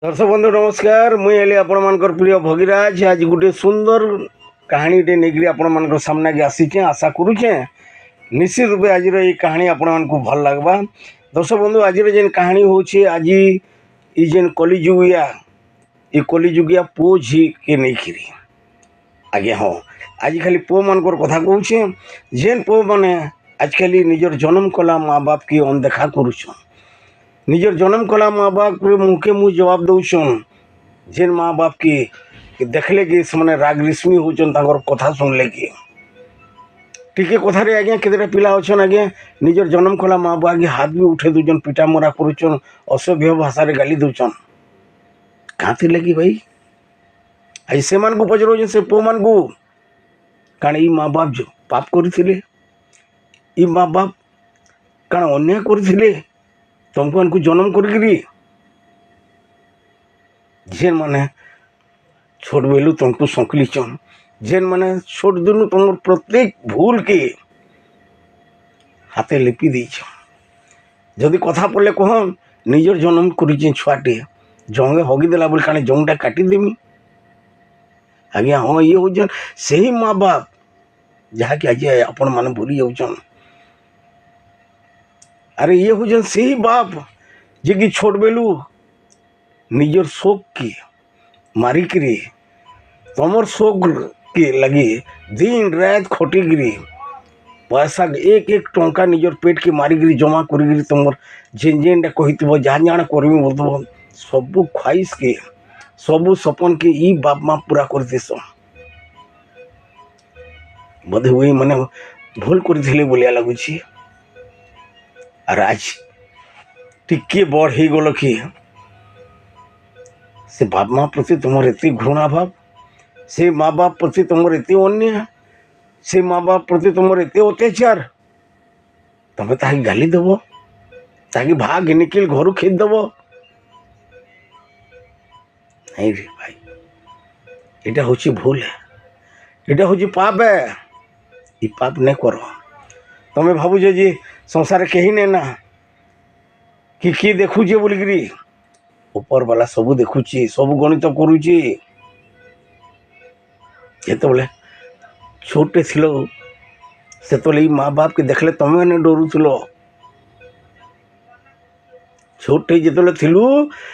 दर्शक बंधु नमस्कार मुई हेली आपण प्रिय भगीराज आज गोटे सुंदर कहानीटे नहीं आपण सामने के आसीचे आशा करुचे निश्चित रूपे आज कहानी आपण को भल लगवा। दर्शक बंधु आज जेन कहानी होचे आज ये जेन कलिजुगिया ये कलिजुगिया पो झी के नहीं आज्ञा हाँ आज खाली पो मान कथा कहूचे जेन पो मैंने आज खाली निजर जन्म कला माँ बाप की अनदेखा करुछन निजर जन्म कला माँ बाप मुखे मुँह जवाब दौन जेन माँ बाप की देखले कि से राग रिश्मी होचन कथा शुणले कि टिके कथारे आज्ञा केतेटा पिला अच्छन आज्ञा निजर जन्म कला माँ बाप आगे हाथ भी उठे दूचन पिटा मरा करुचन असभ्य भाषा गाली दौचन क्या थी लगी भाई आज से मान को पचर से पो मान को कारण ये माँ बाप जो पाप करते माँ बाप कारण अन्याय करते तुमको उनको जन्म करी जेन माने छोट बेलू तुमको संकलीचन जेन माने छोट दिनू तुम प्रत्येक भूल के हाथे लिपि दीछ जदि कथा पड़े कह निजर जन्म कर छुआटे जंगे हगिदेला बोले कहीं जंगटा काटिदेमी आज्ञा हाँ ये हूँ से ही माँ बाप जहाँकि आज आपण मैंने भूली जाऊन अरे ये हूँ से ही बाप जे कि छोट बेलू निजर शोक के मारिकी तुमर शोक के लगे दिन रात खटिकी पैसा एक एक टंका निजर पेट के मारिकी जमा कर तुम जेन जेनटा कही जहाँ जहाँ करमी बोलते सबू ख्वाइश के सबू सपन के ई बाप माँ पूरा कर देस बोधे वही मैंने भूल कर बोलिया लगुच और आज टिके बड़ हो गल कि से बाप माँ प्रति तुम एत घृणा भाव से माँ बाप प्रति तुम एत अन्याय से माँ बाप प्रति तुम एत अत्याचार तुम ताकि गाली दब ताकि भाग निकिल घर खेद दब नहीं रे भाई यहाँ हूँ भूल है यहाँ हूँ पाप है ये पाप नहीं कर तुम्हें भावुज जी संसार कहीं नहीं ना कि किए देखुचे बोलिकी ऊपर वाला सबू देखुची सबू गणित करुची जिते छोटे थिलो से माँ बाप के देखले तुम मैंने डरुल छोटे जिते थिलु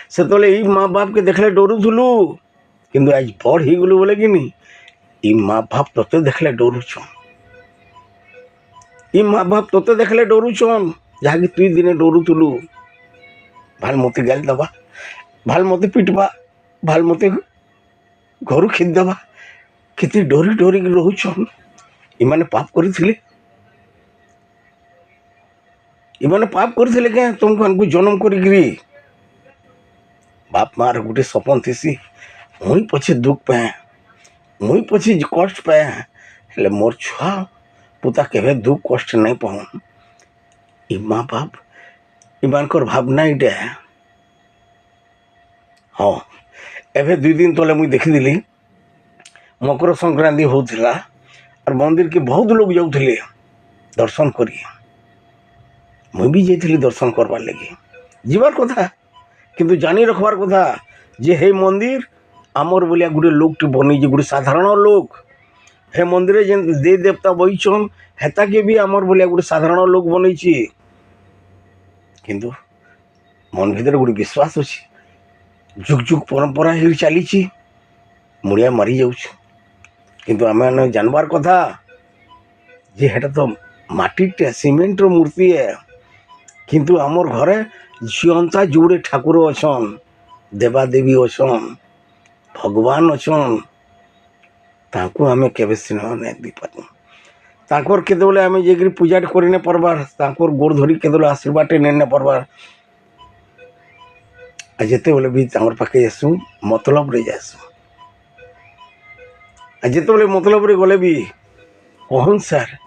से माँ बाप के देखले डरुलु किंतु आज बड़ हो गलु बोले कि नहीं माँ बाप तोते देखले डरुछन ये माँ बाप तोते देखले डरुछन जहाँकि तुई दिने डरुलु भाल मत गाली दबा भाल मत पिटवा भाल मत घर खेद दबा केते डरी डरी रोचन इमाने पाप करथिले इमाने पाप करथिले क्या तुमको हमको जन्म करी बाप मार गोटे सपन थी मुई पछे दुख पाए मुई पछे कष्ट पाए हेले मोर छुआ पुता केवे दुख कष्ट नहीं पाऊँ ये माँ बाप इमानकर भावना इटा हाँ एवं 2 दिन तले मुई देखी मकर संक्रांति होता और मंदिर के बहुत लोग जाऊे दर्शन करी मुई भी जाइली दर्शन करवार लगे जीवार कथा किंतु जानी रखबार कथा जे हे मंदिर आमर बोलिया गोटे लोकटे बनी गोटे साधारण लोक हे मंदिर जेन दे देवता बहीचन हेता के भी आमर बोलिया गोटे साधारण लोक बनी किंतु मन भीतर गोटे विश्वास अच्छी जुग जुग परंपरा ही चली मुड़िया मारी जाऊँ किंतु आम जानबार कथा जे हेटा तो माटीटे सीमेंट मूर्ति है किंतु आमर घरे जीवंता जोड़े ठाकुर अच्छन देवादेवी अच्छन भगवान अच्छन ताको आमे केबे स्नेह नहीं दी पारू तांकर केतबेले आमे जेकरी पूजा करिने परबार तांकर गोड़ धरी केतबेले आशीर्वाद नेने परबार आ जेते बेले भी तांकर पाखे जासु मतलब रे जासु आ जेते बेले मतलब रे गले भी कहन सर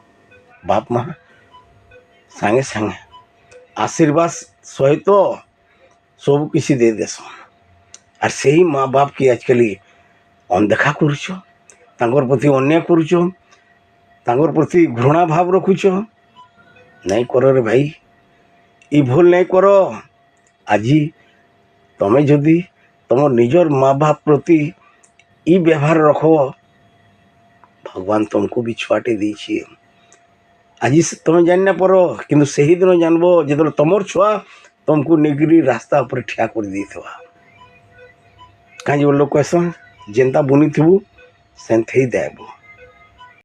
बाप माँ सांगे सांगे आशीर्वाद सहित सब किसी दे देस और से ही माँ बाप की आजकल अनदेखा करुच तांकर प्रति अन्याय करुच तांकर प्रति घृणा भाव रखुच नहीं कर रे भाई ये भूल नहीं कर आज तुम्हें जदि तुम निजर माँ बाप प्रति ई व्यवहार रख भगवान तुमको भी छुआटे दीछे आज तुम जान पर कि से ही दिन जानब जो तुम छुआ तुमको निगरी रास्ता पर ठिया कर दी कहीं लोग कहसन जेनता बुनी थी सेंते ही देव।